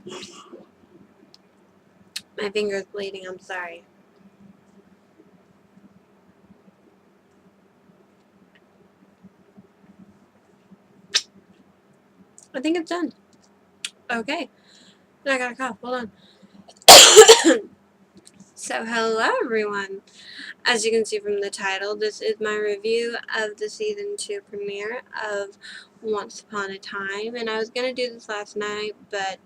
My finger's bleeding, I'm sorry. I think it's done. Okay. I got a cough. Hold on. So, hello everyone. As you can see from the title, this is my review of the season 2 premiere of Once Upon a Time. And I was going to do this last night, but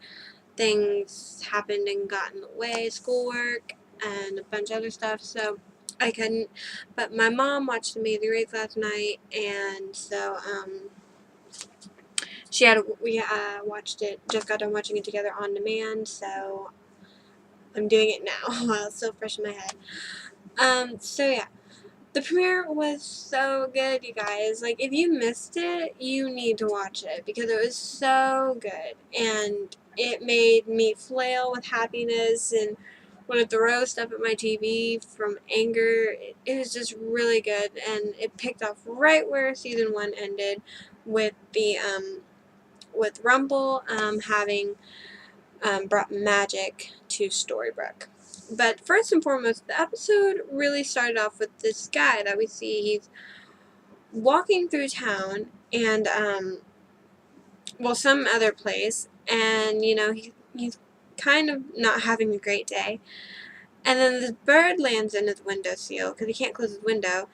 things happened and got in the way, schoolwork and a bunch of other stuff, so I couldn't. But my mom watched The Amazing Race last night, and so we watched it, just got done watching it together on demand, so I'm doing it now while it's still fresh in my head. So yeah. The premiere was so good, you guys. Like, if you missed it, you need to watch it because it was so good. And it made me flail with happiness and want to throw stuff at my TV from anger. It was just really good. And it picked off right where season 1 ended with with Rumple having brought magic to Storybrooke. But first and foremost, the episode really started off with this guy that we see. He's walking through town and, some other place, and, he's kind of not having a great day. And then this bird lands in his windowsill because he can't close his window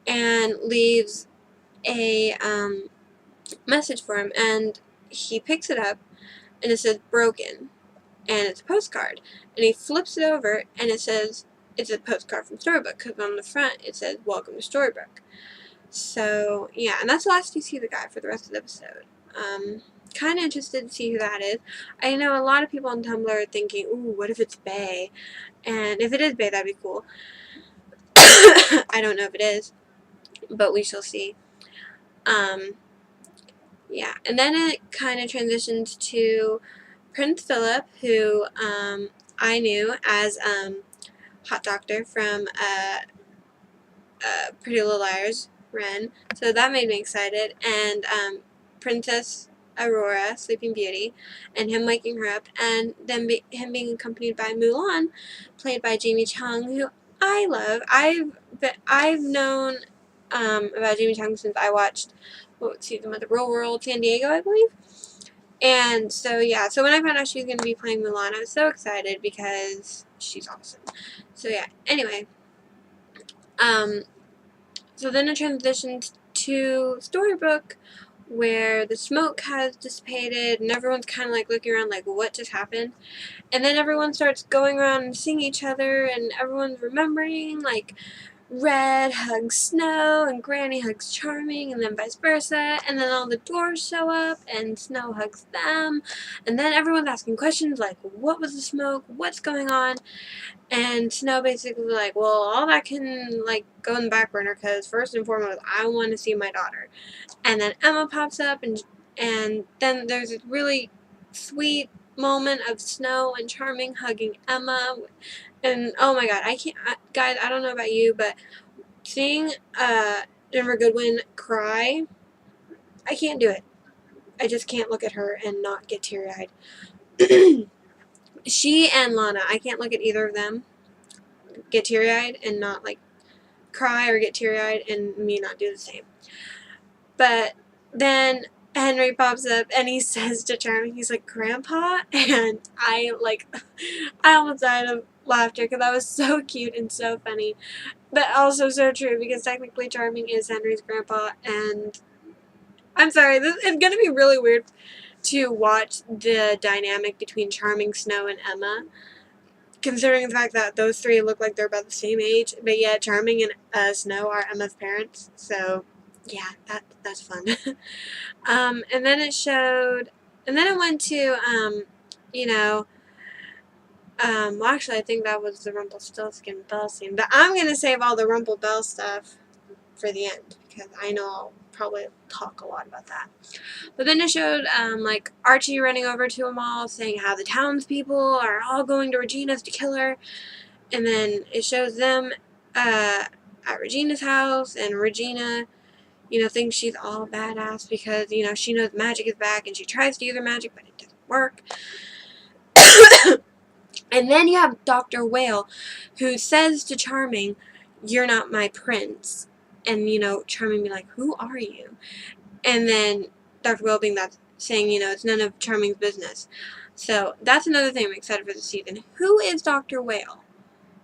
and leaves a message for him. And he picks it up and it says broken. And it's a postcard. And he flips it over, and it says it's a postcard from Storybrooke, because on the front it says, "Welcome to Storybrooke." So, yeah, and that's the last you see the guy for the rest of the episode. Kind of interested to see who that is. I know a lot of people on Tumblr are thinking, ooh, what if it's Bae? And if it is Bae, that'd be cool. I don't know if it is, but we shall see. Yeah, and then it kind of transitions to Prince Philip, who I knew as Hot Doctor from Pretty Little Liars, Ren. So that made me excited. And Princess Aurora, Sleeping Beauty, and him waking her up, and then him being accompanied by Mulan, played by Jamie Chung, who I love. I've known about Jamie Chung since I watched season of the Real World San Diego, I believe. And so, yeah, so when I found out she was going to be playing Mulan, I was so excited because she's awesome. So, yeah, anyway. So then it transitions to Storybrooke, where the smoke has dissipated and everyone's kind of like looking around like, what just happened? And then everyone starts going around and seeing each other, and everyone's remembering, like, Red hugs Snow, and Granny hugs Charming, and then vice versa, and then all the dwarves show up, and Snow hugs them, and then everyone's asking questions like, what was the smoke, what's going on, and Snow basically like, well, all that can, like, go in the back burner, because first and foremost, I want to see my daughter. And then Emma pops up, and then there's a really sweet moment of Snow and Charming hugging Emma, and oh my god, guys, I don't know about you, but seeing Jennifer Goodwin cry, I can't do it. I just can't look at her and not get teary-eyed. She and Lana, I can't look at either of them, get teary-eyed and not, like, cry, or get teary-eyed and me not do the same. But then Henry pops up and he says to Charming, he's like, Grandpa? And I almost died of laughter because that was so cute and so funny. But also so true, because technically Charming is Henry's grandpa, and I'm sorry, it's going to be really weird to watch the dynamic between Charming, Snow, and Emma, considering the fact that those three look like they're about the same age, but yet Charming and Snow are Emma's parents, so yeah, that's fun. And then it went to, well, actually, I think that was the Rumpelstiltskin Belle scene, but I'm going to save all the Rumple Belle stuff for the end, because I know I'll probably talk a lot about that. But then it showed, like, Archie running over to them all, saying how the townspeople are all going to Regina's to kill her, and then it shows them, at Regina's house, and Regina, thinks she's all badass because, she knows magic is back, and she tries to use her magic, but it doesn't work. And then you have Dr. Whale, who says to Charming, "You're not my prince." And, Charming be like, "Who are you?" And then Dr. Whale being that saying, it's none of Charming's business. So that's another thing I'm excited for this season. Who is Dr. Whale?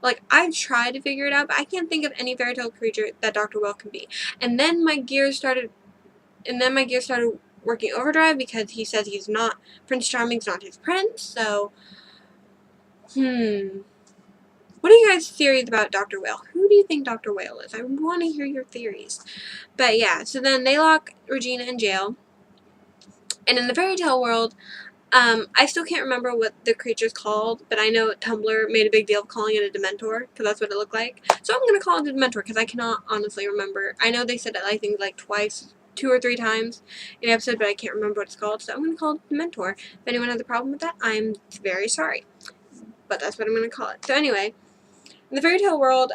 Like, I've tried to figure it out, but I can't think of any fairy tale creature that Dr. Whale can be. And then my gears started working overdrive because he says he's not, Prince Charming's not his prince, so, What are you guys' theories about Dr. Whale? Who do you think Dr. Whale is? I want to hear your theories. But yeah, so then they lock Regina in jail. And in the fairy tale world, I still can't remember what the creature's called, but I know Tumblr made a big deal of calling it a Dementor, because that's what it looked like. So I'm going to call it a Dementor, because I cannot honestly remember. I know they said it, I think, like twice, 2 or 3 times in the episode, but I can't remember what it's called, so I'm going to call it Dementor. If anyone has a problem with that, I'm very sorry. But that's what I'm going to call it. So anyway, in the fairy tale world,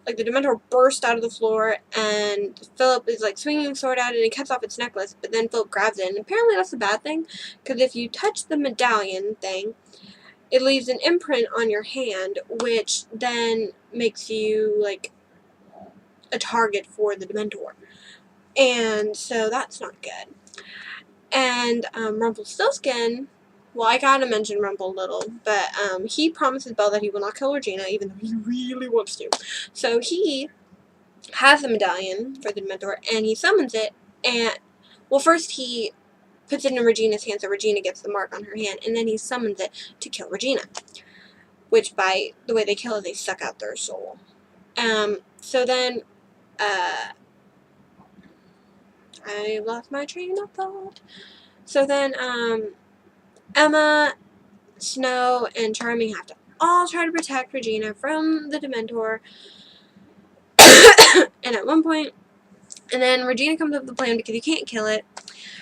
like the Dementor burst out of the floor, and Philip is like swinging a sword at it, and he cuts off its necklace, but then Philip grabs it, and apparently that's a bad thing, because if you touch the medallion thing, it leaves an imprint on your hand, which then makes you like a target for the Dementor, and so that's not good. And Rumpelstiltskin, well, I gotta mention Rumple Little, but he promises Belle that he will not kill Regina, even though he really wants to. So he has the medallion for the Dementor, and he summons it, and, well, first he puts it in Regina's hand so Regina gets the mark on her hand, and then he summons it to kill Regina, which, by the way they kill it, they suck out their soul. So then, I lost my train of thought. So then, Emma, Snow, and Charming have to all try to protect Regina from the Dementor. And at one point, and then Regina comes up with a plan because you can't kill it.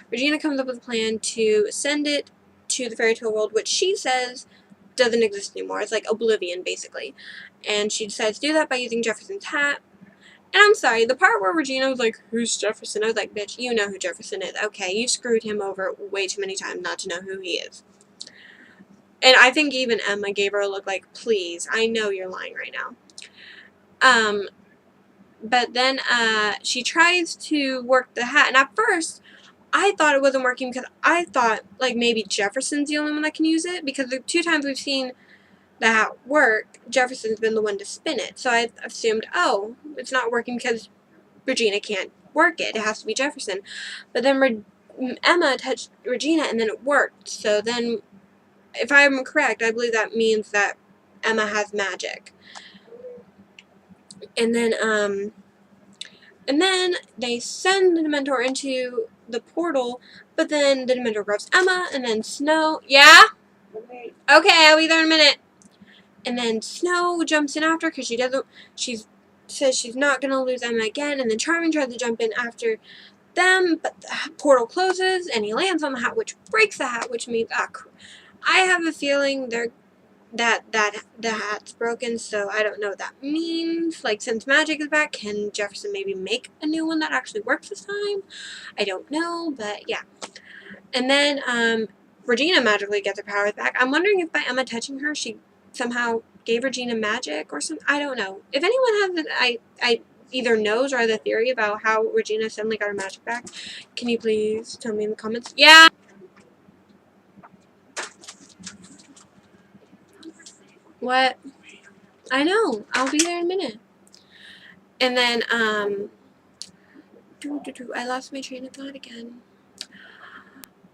Regina comes up with a plan to send it to the fairy tale world, which she says doesn't exist anymore. It's like Oblivion, basically. And she decides to do that by using Jefferson's hat. And I'm sorry, the part where Regina was like, "Who's Jefferson?" I was like, "Bitch, you know who Jefferson is. Okay, you screwed him over way too many times not to know who he is." And I think even Emma gave her a look like, "Please, I know you're lying right now." But then she tries to work the hat, and at first I thought it wasn't working because I thought like maybe Jefferson's the only one that can use it, because the 2 times we've seen the hat work, Jefferson's been the one to spin it. So I assumed, oh, it's not working because Regina can't work it. It has to be Jefferson. But then Emma touched Regina and then it worked. So then, if I'm correct, I believe that means that Emma has magic. And then they send the Dementor into the portal, but then the Dementor grabs Emma, and then Snow. Yeah? Okay, I'll be there in a minute. And then Snow jumps in after because she says she's not going to lose Emma again, and then Charming tries to jump in after them, but the portal closes, and he lands on the hat, which breaks the hat, which means, I have a feeling that the hat's broken, so I don't know what that means. Like, since magic is back, can Jefferson maybe make a new one that actually works this time? I don't know, but yeah. And then Regina magically gets her powers back. I'm wondering if by Emma touching her, she somehow gave Regina magic or something. I don't know. If anyone has I either knows or has a theory about how Regina suddenly got her magic back, can you please tell me in the comments? Yeah! What? I know. I'll be there in a minute. And then, I lost my train of thought again.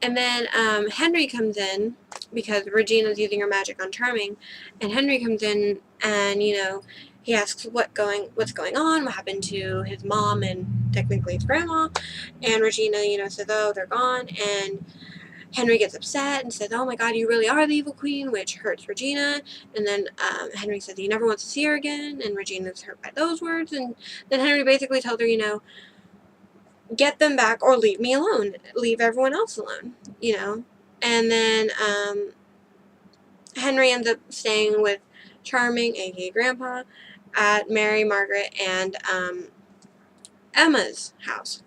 And then, Henry comes in, because Regina's using her magic on Charming, and Henry comes in, and, he asks what's going on, what happened to his mom, and technically his grandma, and Regina, says, oh, they're gone, and Henry gets upset and says, oh my god, you really are the evil queen, which hurts Regina. And then Henry says he never wants to see her again, and Regina's hurt by those words. And then Henry basically tells her, get them back or leave me alone. Leave everyone else alone, And then Henry ends up staying with Charming, aka Grandpa, at Mary, Margaret, and Emma's house.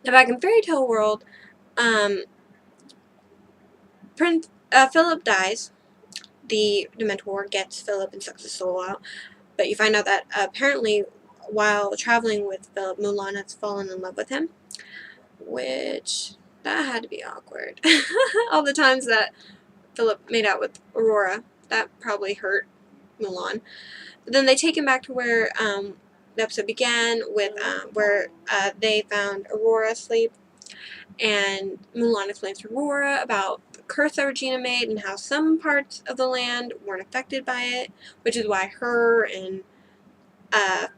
Now, back in Fairy Tale World, Philip dies. The Dementor gets Philip and sucks his soul out. But you find out that apparently while traveling with Philip, Mulan has fallen in love with him. Which, that had to be awkward. All the times that Philip made out with Aurora, that probably hurt Mulan. But then they take him back to where the episode began, with where they found Aurora asleep, and Mulan explains to Aurora about the curse that Regina made and how some parts of the land weren't affected by it, which is why her and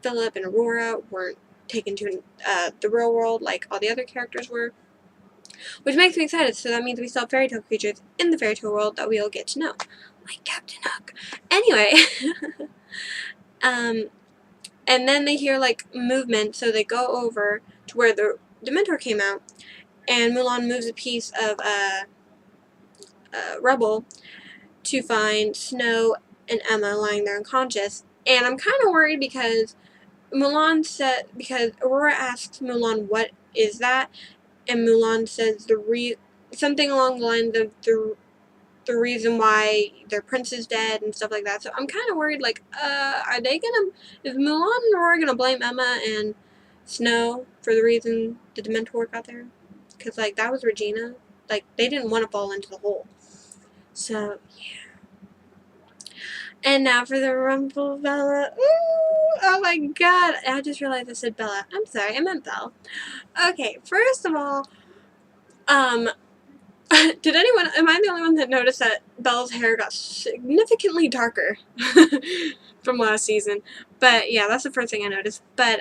Philip and Aurora weren't taken to the real world like all the other characters were. Which makes me excited, so that means we still have fairy tale creatures in the fairy tale world that we'll get to know. Like Captain Hook. Anyway. And then they hear, like, movement, so they go over to where the Dementor came out, and Mulan moves a piece of rubble to find Snow and Emma lying there unconscious. And I'm kind of worried because because Aurora asks Mulan, what is that? And Mulan says something along the lines of the reason why their prince is dead and stuff like that. So I'm kind of worried, like, is Mulan and Aurora gonna blame Emma and Snow for the reason the Dementor got there? Because, like, that was Regina. Like, they didn't want to fall into the hole. So, yeah. And now for the Rumple Bella. Ooh, oh my god. I just realized I said Bella. I'm sorry, I meant Belle. Okay, first of all, am I the only one that noticed that Belle's hair got significantly darker from last season? But yeah, that's the first thing I noticed. But,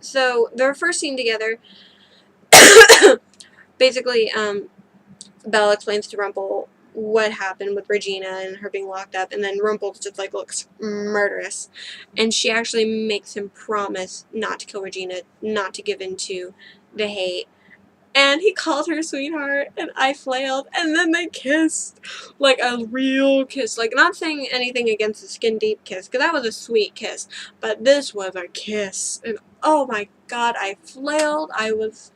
so their first scene together, basically, Belle explains to Rumple what happened with Regina and her being locked up, and then Rumple just, like, looks murderous. And she actually makes him promise not to kill Regina, not to give in to the hate. And he called her sweetheart, and I flailed, and then they kissed. Like a real kiss. Like, not saying anything against the skin deep kiss, because that was a sweet kiss. But this was a kiss. And oh my god, I flailed. I was,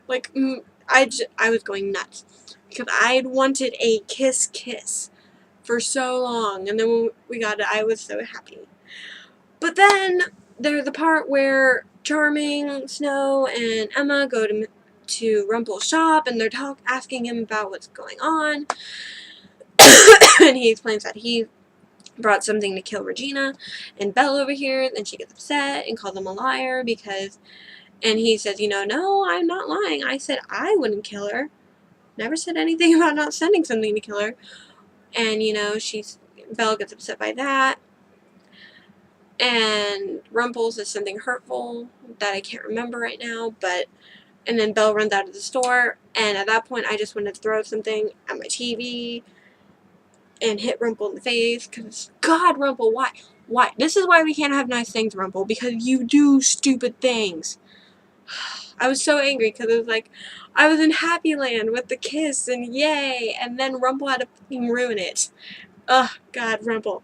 like, I was going nuts. Because I'd wanted a kiss for so long. And then when we got it, I was so happy. But then there's the part where Charming, Snow, and Emma go to Rumple's shop, and they're asking him about what's going on. And he explains that he brought something to kill Regina. And Belle over here, and she gets upset and calls him a liar because... And he says, no, I'm not lying. I said I wouldn't kill her. Never said anything about not sending something to kill her. And, Belle gets upset by that. And Rumple says something hurtful that I can't remember right now, and then Belle runs out of the store, and at that point I just wanted to throw something at my TV and hit Rumple in the face, because, God, Rumple, why? Why? This is why we can't have nice things, Rumple, because you do stupid things. I was so angry, because it was like, I was in Happy Land with the kiss, and yay, and then Rumple had to fucking ruin it. Ugh, God, Rumple.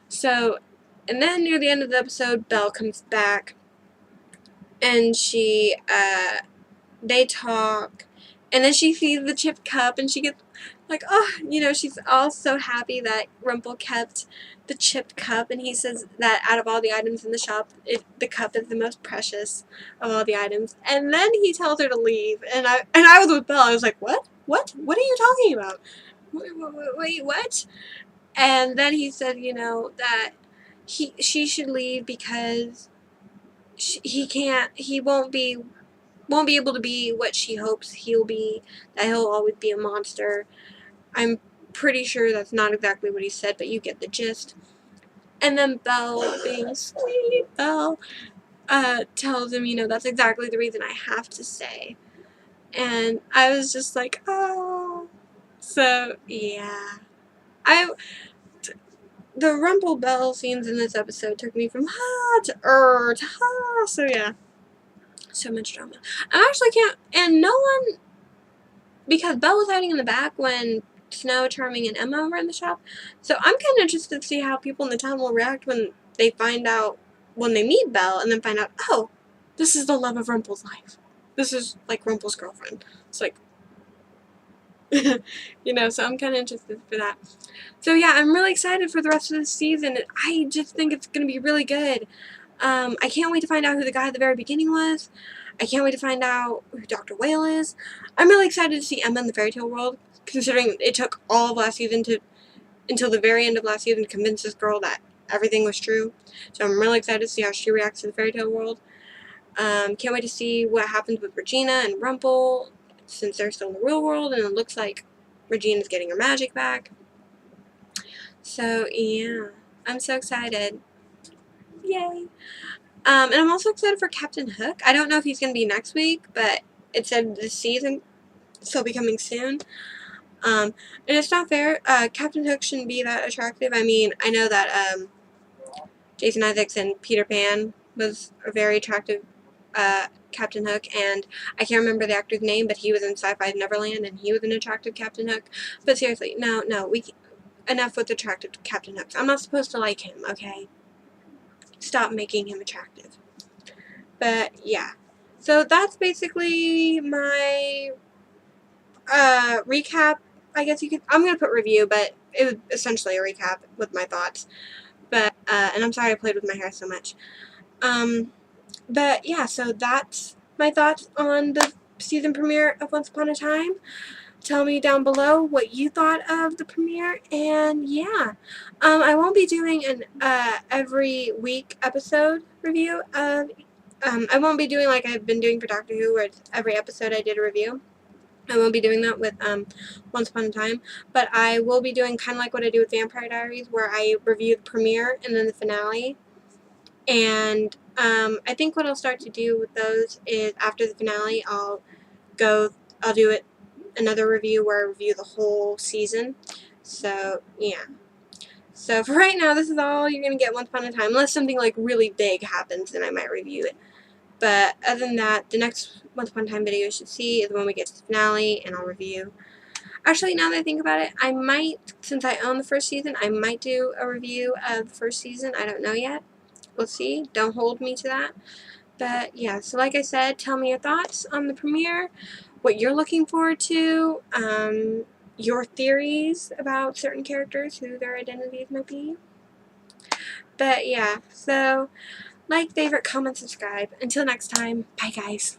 So, and then near the end of the episode, Belle comes back, and they talk, and then she sees the chipped cup, and she gets, like, she's all so happy that Rumple kept the chipped cup, and he says that out of all the items in the shop, the cup is the most precious of all the items, and then he tells her to leave, and I was with Belle. I was like, what are you talking about? Wait, what? And then he said, that she should leave because he won't be able to be what she hopes he'll be, that he'll always be a monster. I'm pretty sure that's not exactly what he said, but you get the gist. And then Belle, being sweet Belle, tells him, that's exactly the reason I have to stay. And I was just like, oh. So, yeah. The Rumple Belle scenes in this episode took me from ha to to ha. So, yeah. So much drama. I actually can't, and no one, because Belle was hiding in the back when Snow, Charming, and Emma were in the shop. So I'm kind of interested to see how people in the town will react when they meet Belle, and then find out, oh, this is the love of Rumple's life. This is like Rumple's girlfriend. It's like, you know, so I'm kind of interested for that. So yeah, I'm really excited for the rest of the season. I just think it's going to be really good. I can't wait to find out who the guy at the very beginning was. I can't wait to find out who Dr. Whale is. I'm really excited to see Emma in the fairy tale world, considering it took all of last season until the very end of last season to convince this girl that everything was true. So I'm really excited to see how she reacts to the fairy tale world. Can't wait to see what happens with Regina and Rumple, since they're still in the real world, and it looks like Regina's getting her magic back. So yeah, I'm so excited. Yay! And I'm also excited for Captain Hook. I don't know if he's going to be next week, but it said this season, so he'll be coming soon. And it's not fair. Captain Hook shouldn't be that attractive. I mean, I know that Jason Isaacs in Peter Pan was a very attractive Captain Hook, and I can't remember the actor's name, but he was in Sci-Fi Neverland, and he was an attractive Captain Hook. But seriously, no, enough with attractive Captain Hooks. I'm not supposed to like him, okay? Stop making him attractive. But yeah, so that's basically my recap. I guess you could. I'm gonna put review, but it was essentially a recap with my thoughts. But and I'm sorry I played with my hair so much. But yeah, so that's my thoughts on the season premiere of Once Upon a Time. Tell me down below what you thought of the premiere, and yeah, I won't be doing an every week episode review of. I won't be doing like I've been doing for Doctor Who, where it's every episode I did a review. I won't be doing that with Once Upon a Time, but I will be doing kind of like what I do with Vampire Diaries, where I review the premiere and then the finale. And I think what I'll start to do with those is after the finale, I'll do it another review where I review the whole season. So yeah. So for right now, this is all you're gonna get Once Upon a Time, unless something like really big happens, then I might review it. But other than that, the next Once Upon a Time video you should see is when we get to the finale, and I'll review. Actually, now that I think about it, I might, since I own the first season, I might do a review of the first season. I don't know yet. We'll see. Don't hold me to that. But yeah, so like I said, tell me your thoughts on the premiere, what you're looking forward to, your theories about certain characters, who their identities might be. But yeah, so like, favorite, comment, subscribe. Until next time, bye guys.